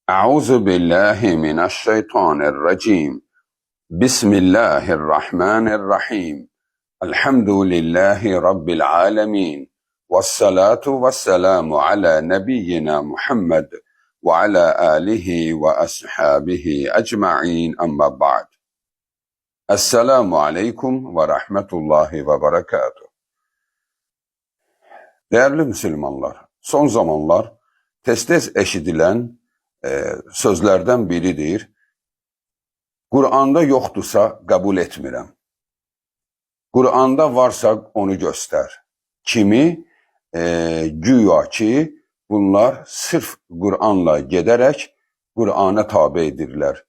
أعوذ بالله من الشيطان الرجيم. بسم الله الرحمن الرحيم. الحمد لله رب العالمين، والصلاة والسلام على نبينا محمد وعلى آله وأصحابه أجمعين، أما بعد. Esselamu Aleyküm ve Rahmetullahi ve Berekatuhu. Değerli Müslümanlar, son zamanlar tez eşidilen sözlerden biridir. Kur'an'da yoktursa kabul etmirəm. Kur'an'da varsa onu göster. Kimi güya ki bunlar sırf Kur'an'la giderek Kur'an'a tabi edirlər.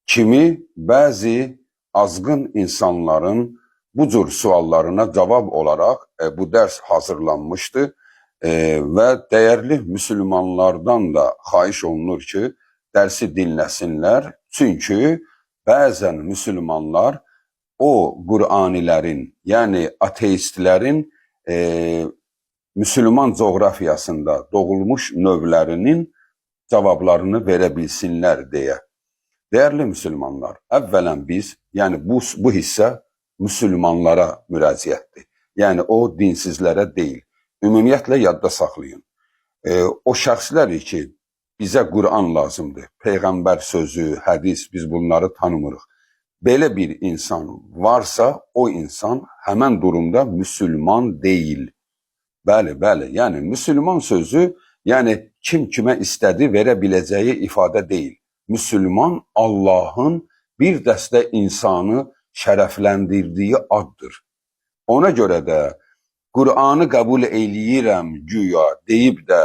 Kimi bazı azgın insanların bu cür suallarına cevap olarak bu ders hazırlanmıştı ve değerli Müslümanlardan da xahiş olunur ki dersi dinləsinlər. Çünkü bazen Müslümanlar o Kur'anilerin, yani ateistlerin Müslüman coğrafyasında doğulmuş növlərinin cevaplarını verebilsinler diye. Değerli Müslümanlar, evvelen biz, yani bu hisse Müslümanlara müraciətdir. Yani o dinsizlere değil. Ümumiyyətlə yadda saxlayın. O şəxslər ki bize Kur'an lazımdır. Peygamber sözü, hadis, biz bunları tanımırıq. Belə bir insan varsa o insan hemen durumda Müslüman değil. Bəli, yani Müslüman sözü yani kim kime istedi verebileceği ifade değil. Müslüman Allah'ın bir dəstə insanı şərəfləndirdiyi addır. Ona göre de Kur'an'ı kabul eyleyirəm güya deyip de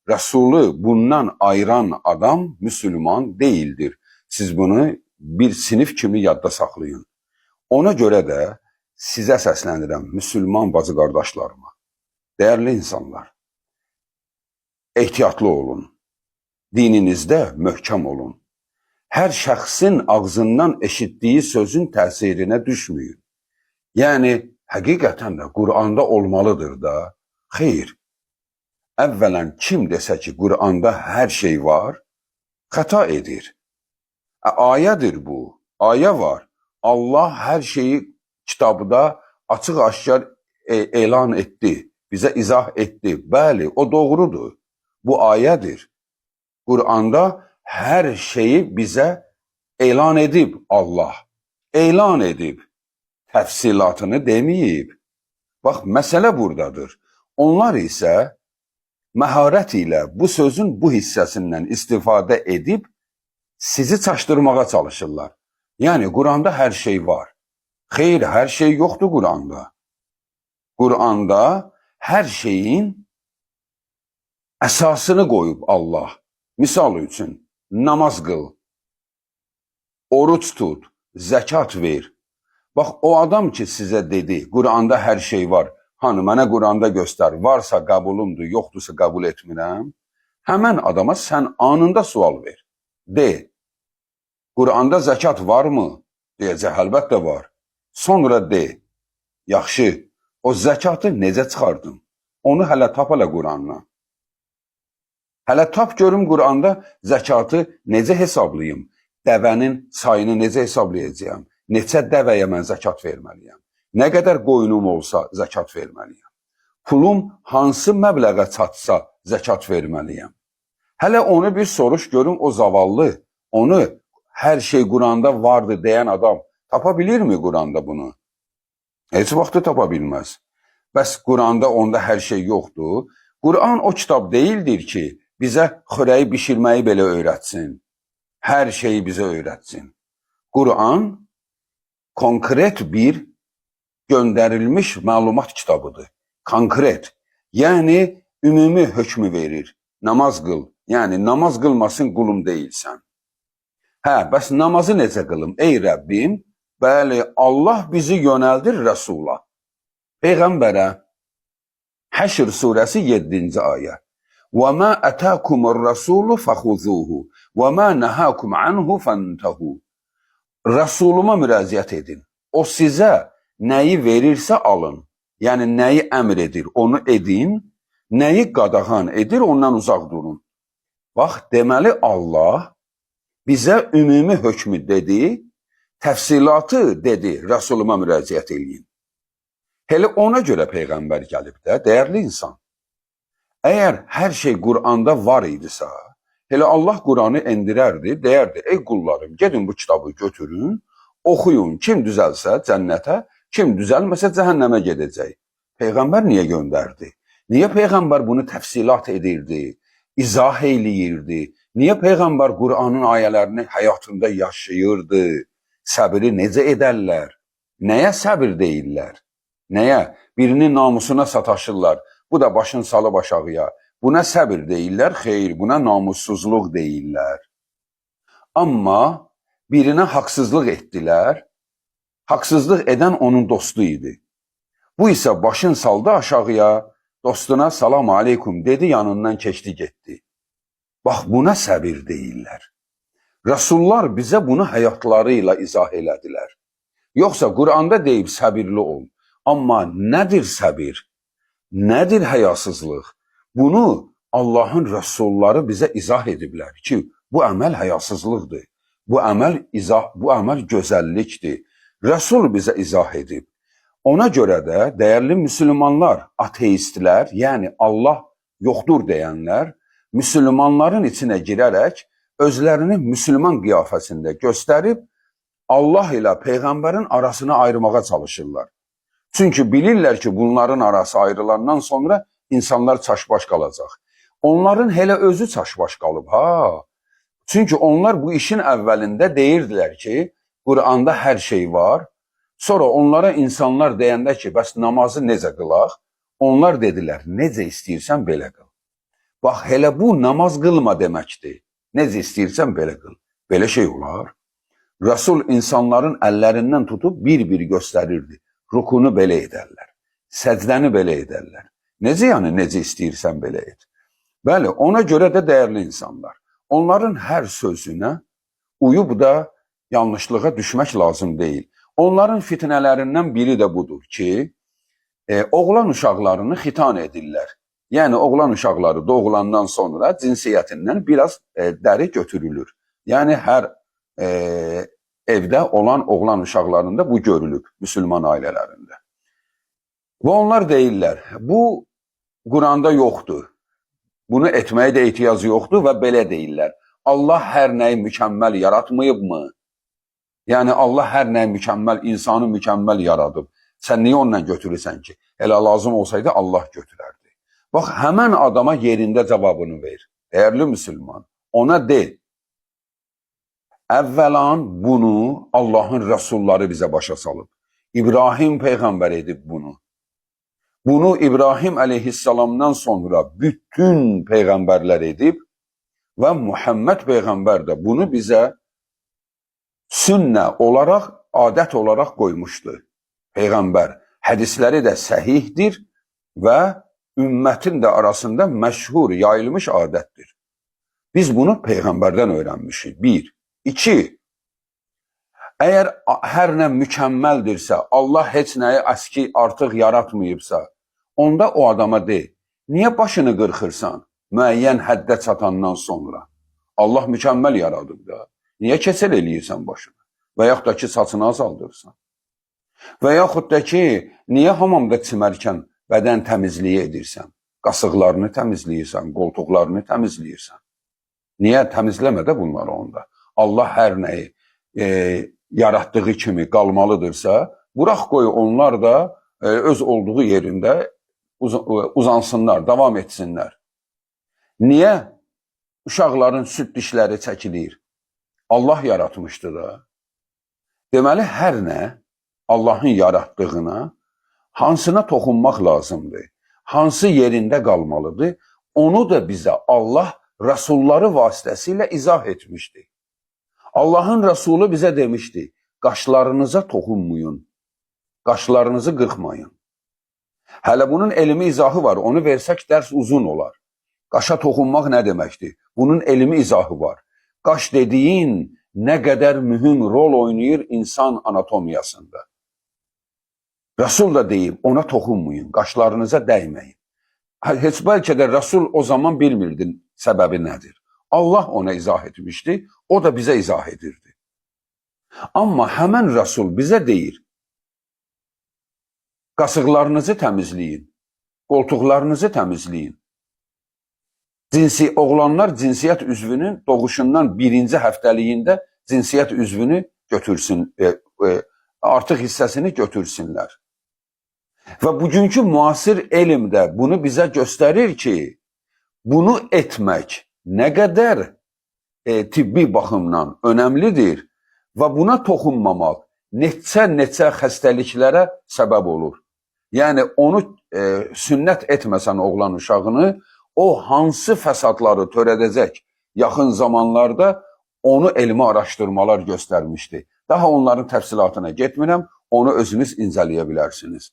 Resulü bundan ayıran adam Müslüman değildir. Siz bunu bir sinif kimi yadda saxlayın. Ona göre de size səslənirəm Müslüman bacı qardaşlarıma. Değerli insanlar, ehtiyatlı olun. Dininizde möhkəm olun. Her şəxsin ağzından eşittiği sözün təsirinə düşməyin. Yani həqiqətən də Kur'an'da olmalıdır da. Xeyr. Evvelen kim desə ki Kur'an'da her şey var, xəta edir. Ayədir bu. Ayə var. Allah her şeyi kitabda açıq aşkar elan etti. Bize izah etti. Bəli, o doğrudur. Bu ayədir. Kur'an'da her şeyi bize elan edib Allah. Elan edib. Təfsilatını deməyib. Bax, məsələ buradadır. Onlar ise məharət ilə bu sözün bu hissəsindən istifadə edib sizi çaşdırmağa çalışırlar. Yani Kur'an'da her şey var. Xeyr, her şey yoktur Kur'an'da. Kur'an'da her şeyin əsasını koyub Allah. Misal üçün, namaz qıl, oruç tut, zəkat ver. Bax, o adam ki size dedi, Kur'an'da her şey var. Hani mənə Kur'an'da göster, varsa kabulumdur, yoktursa kabul etmirəm. Hemen adama sen anında sual ver. De, Kur'an'da zəkat var mı? Deyəcək, əlbəttə var. Sonra de, yaxşı, o zəkatı necə çıxardın? Onu hələ tap hələ Kur'an'la. Hələ tap görüm Kur'an'da zəkatı necə hesablayım? Dəvənin sayını necə hesablayacağım? Neçə dəvəyə mən zəkat verməliyəm? Nə qədər qoyunum olsa zəkat verməliyəm? Pulum hansı məbləğə çatsa zəkat verməliyəm? Hələ onu bir soruş görüm o zavallı, onu her şey Kur'an'da vardı deyən adam tapabilir mi Kur'an'da bunu? Heç vaxtı tapabilmez. Bəs Kur'an'da onda her şey yoktu. Kur'an o kitap değildir ki bize xörəyi bişirməyi belə öğretsin. Her şeyi bize öğretsin. Kur'an konkret bir gönderilmiş malumat kitabıdır. Konkret. Yani ümumi hükmü verir. Namaz kıl. Yani namaz kılmasın kulum değilsen. Bəs namazı necə qılım? Ey Rəbbim, bəli, Allah bizi yönəldir Rəsula. Peyğəmbərə. Həşr surəsi 7-ci ayə. وَمَا أَتَاكُمُ الرَّسُولُ فَخُذُوهُ وَمَا نَهَاكُمْ عَنْهُ فَانْتَهُ. Resuluma müraciət edin. O size neyi verirse alın. Yani neyi emir edir, onu edin. Neyi qadağan edir, ondan uzaq durun. Bax, deməli Allah Bizə ümumi hökmü dedi, təfsilatı dedi, Rəsuluma müraciət eləyin. Hele ona göre peygamber gelip de değerli insan. Eğer her şey Kur'an'da var idisə, hele Allah Kur'an'ı endirərdi, deyərdi, ey kullarım, gedin bu kitabı götürün, oxuyun, kim düzəlsə cənnətə, kim düzəlməsə cəhənnəmə gedəcək. Peygamber niye gönderdi? Niye peygamber bunu təfsilat edirdi, izah eyləyirdi? Niye peygamber Kur'an'ın ayələrini həyatında yaşayırdı? Səbiri necə edərlər? Nəyə səbir deyirlər? Nəyə? Birinin namusuna sataşırlar. Bu da başın salıp aşağıya. Buna səbir deyirlər, xeyr, buna namussuzluq deyirlər. Amma birine haksızlık ettiler. Haksızlık eden onun dostu idi. Bu ise başın saldı aşağıya, dostuna salam aleykum dedi, yanından keçdi getdi. Bax, buna səbir deyirlər. Rasullar bize bunu həyatlarıyla izah elədilər. Yoxsa Kur'an'da deyib səbirli ol. Amma nedir səbir? Nedir həyasızlıq? Bunu Allah'ın Resulları bize izah ediblər ki, bu əməl həyasızlıqdır. Bu əməl gözəllikdir. Resul bize izah edib. Ona göre de değerli Müslümanlar, ateistler, yani Allah yoktur diyenler, Müslümanların içine girerek özlerini Müslüman qiyafəsində gösterip Allah ile peygamberin arasını ayırmağa çalışırlar. Çünkü bilirler ki bunların arası ayrılandan sonra insanlar çaşbaş kalacak. Onların hele özü çaşbaş kalıp ha. Çünkü onlar bu işin evvelinde deyirdiler ki Kur'an'da her şey var. Sonra onlara insanlar deyəndə ki bəs namazı necə qılaq? Onlar dediler necə istəyirsən belə qıl. Bax, hele bu namaz qılma deməkdir. Necə istəyirsən belə qıl. Belə şey olar. Resul insanların ellerinden tutup bir gösterirdi. Rukunu belə ederler. Səcdəni belə ederler. Necə yani necə istəyirsən belə et. Bəli, ona göre de değerli insanlar. Onların her sözüne uyup da yanlışlığa düşmek lazım değil. Onların fitnelerinden biri de budur ki, oğlan uşaqlarını xitan edirlər. Yani oğlan uşaqları doğulandan sonra cinsiyetinden biraz dəri götürülür. Yani her evde olan oğlan uşaqlarında bu görülüb Müslüman ailelerinde. Ve onlar deyirlər, bu Kur'an'da yoktur. Bunu etmeye de ehtiyac yoktur ve belə deyirlər. Allah her neyi mükemmel yaratmayıb mı? Yani Allah her neyi mükemmel, insanı mükemmel yaradıp. Sen niye ondan götürürsen ki? Hele lazım olsaydı Allah götürerdi. Bak, hemen adama yerinde cevabını ver. Değerli Müslüman, ona de. Evvelan bunu Allah'ın Resulları bize başa salıp. İbrahim peygamber edip bunu. Bunu İbrahim aleyhisselamdan sonra bütün peygamberler edip ve Muhammed peygamber de bunu bize sünne olarak, adet olarak koymuştu. Peygamber hadisleri de sahihdir ve ümmetin de arasında meşhur, yayılmış adettir. Biz bunu peygamberden öğrenmişiz. Bir. İki. Eğer her ne mükemmeldirse, Allah heç neyi eski artık yaratmayıbsa, onda o adama de, niye başını qırxırsan müəyyən həddə çatandan sonra? Allah mükemmel yaradır da. Niye kesel eləyirsən başını? Və yaxud da ki, saçını azaldırsan? Və yaxud da ki, niye hamamda çimərkən bədən təmizliyi edirsən? Qasıqlarını təmizləyirsən, qoltuqlarını təmizləyirsən. Niye təmizləmə də bunları onda? Allah hər nəyi yarattığı kimi qalmalıdırsa, bırak qoy onlar da öz olduğu yerində uzansınlar, devam etsinler. Niye uşaqların süt dişləri çəkilir? Allah yaratmıştı da. Deməli, hər nə Allah'ın yarattığına, hansına toxunmaq lazımdır, hansı yerində qalmalıdır, onu da bize Allah Resulları vasitəsilə izah etmişti. Allah'ın Resulü bize demişti, qaşlarınıza toxunmayın, qaşlarınızı qırxmayın. Hələ bunun elmi izahı var, onu versək dərs uzun olar. Qaşa toxunmaq nə deməkdir? Bunun elmi izahı var. Qaş dediyin ne kadar mühim rol oynayır insan anatomiyasında. Resul da deyib, ona toxunmayın, qaşlarınıza dəyməyin. Heç bəlkə də Resul o zaman bilmirdi səbəbi nədir. Allah ona izah etmişdi, o da bizə izah edirdi. Amma həmən Rəsul bizə deyir, qasıqlarınızı təmizləyin, qoltuqlarınızı təmizləyin. Oğlanlar cinsiyyət üzvünün doğuşundan birinci həftəliyində cinsiyyət üzvünü götürsün, artıq hissəsini götürsünlər. Və bugünkü müasir elmdə bunu bizə göstərir ki, bunu etmək nə qədər tibbi baxımdan önəmlidir və buna toxunmamaq neçə xəstəliklərə səbəb olur. Yəni onu sünnət etməsən oğlan uşağını, o hansı fəsadları törədəcək yaxın zamanlarda onu elmi araşdırmalar göstərmişdi. Daha onların təfsilatına getmirəm, onu özünüz incələyə bilərsiniz.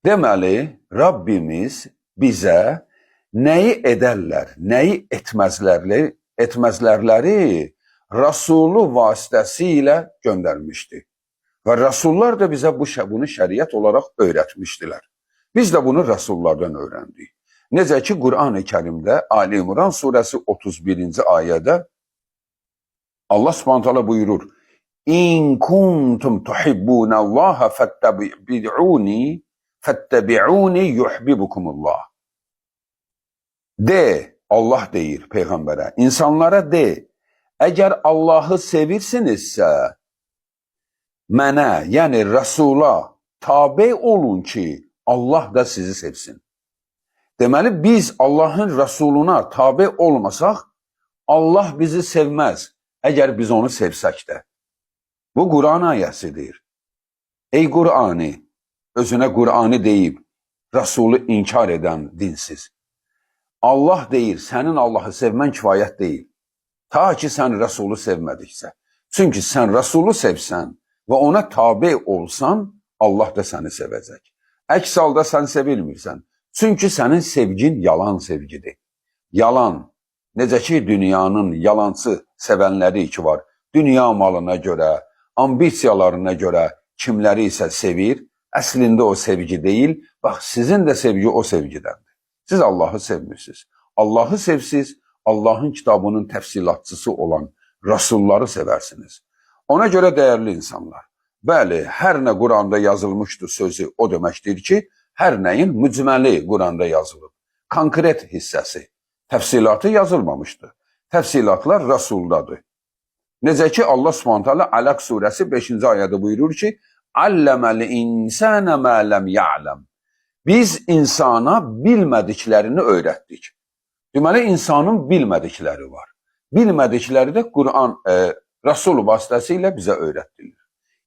Deməli, Rabbimiz bizə nəyi edərlər, nəyi etməzlərləri Rasulü vasitəsilə göndərmişdi. Və Rasullar da bizə bunu şəriət olaraq öyrətmişdilər. Biz də bunu Rasullardan öyrəndik. Necə ki, Qur'an-ı Kərimdə Ali İmran surəsi 31-ci ayədə Allah Subhanahu taala buyurur: "İn kuntum tuhibbunallaha fattabi'uni yuhibbukumullah." De, Allah deyir peyğəmbərə, insanlara de, əgər Allahı sevirsinizsə, mənə, yəni Rəsula tabe olun ki, Allah da sizi sevsin. Deməli, biz Allahın Rəsuluna tabe olmasaq, Allah bizi sevməz, əgər biz onu sevsək də. Bu Qur'an ayəsidir. Ey Qur'anı, özünə Qur'anı deyib, Rəsulu inkar edən dinsiz. Allah deyir, sənin Allahı sevmən kifayət deyil. Ta ki, sən Rəsulu sevmədiksə. Çünki sən Rəsulu sevsən və ona tabe olsan, Allah da səni sevəcək. Əks halda sən sevilmirsən. Çünki sənin sevgin yalan sevgidir. Yalan. Necə ki, dünyanın yalancı sevənləri ki var. Dünya malına görə, ambisiyalarına görə kimləri isə sevir. Əslində o sevgi deyil. Bax, sizin də sevgi o sevgidəndir. Siz Allahı sevmirsiniz. Allahı sevsiz, Allahın kitabının təfsilatçısı olan Rasulları seversiniz. Ona görə dəyərli insanlar, bəli, hər nə Quranda yazılmışdır sözü o deməkdir ki, hər nəyin mücməli Quranda yazılıb. Konkret hissəsi, təfsilatı yazılmamışdır. Təfsilatlar Rasuldadır. Necə ki, Allah Subhanahu Alaq surəsi 5-ci ayədə buyurur ki, "Alləməl insənə mə ləm ya'ləm." Biz insana bilmədiklərini öyrətdik. Deməli, insanın bilmədikləri var. Bilmədikləri də Qur'an, Rasul vasitəsilə bizə öyrətdilir.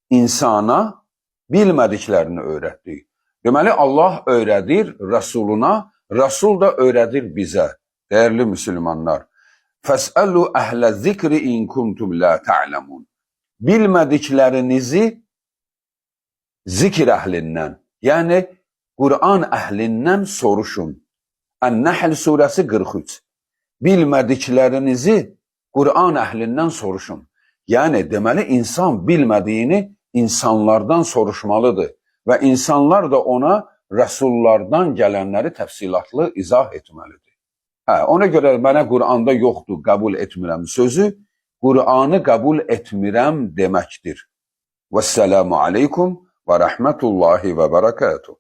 İnsana bilmədiklərini öyrətdik. Deməli, Allah öyrədir Rasuluna, Rasul da öyrədir bizə. Dəyərli müsəlmanlar, "Fəsəlu əhlə zikri in kuntum la ta'lamun." Bilmədiklərinizi zikr əhlindən, yəni Qur'an əhlindən soruşun. Ən-Nəhl surəsi 43. Bilmədiklərinizi Qur'an əhlindən soruşun. Yəni, deməli, insan bilmədiyini insanlardan soruşmalıdır. Və insanlar da ona Rəsullardan gələnləri təfsilatlı izah etməlidir. Ona görə mənə Qur'anda yoxdur, qəbul etmirəm sözü, Qur'anı qəbul etmirəm deməkdir. Vəssalamu aleykum və rəhmətullahi və bərəkatuhu.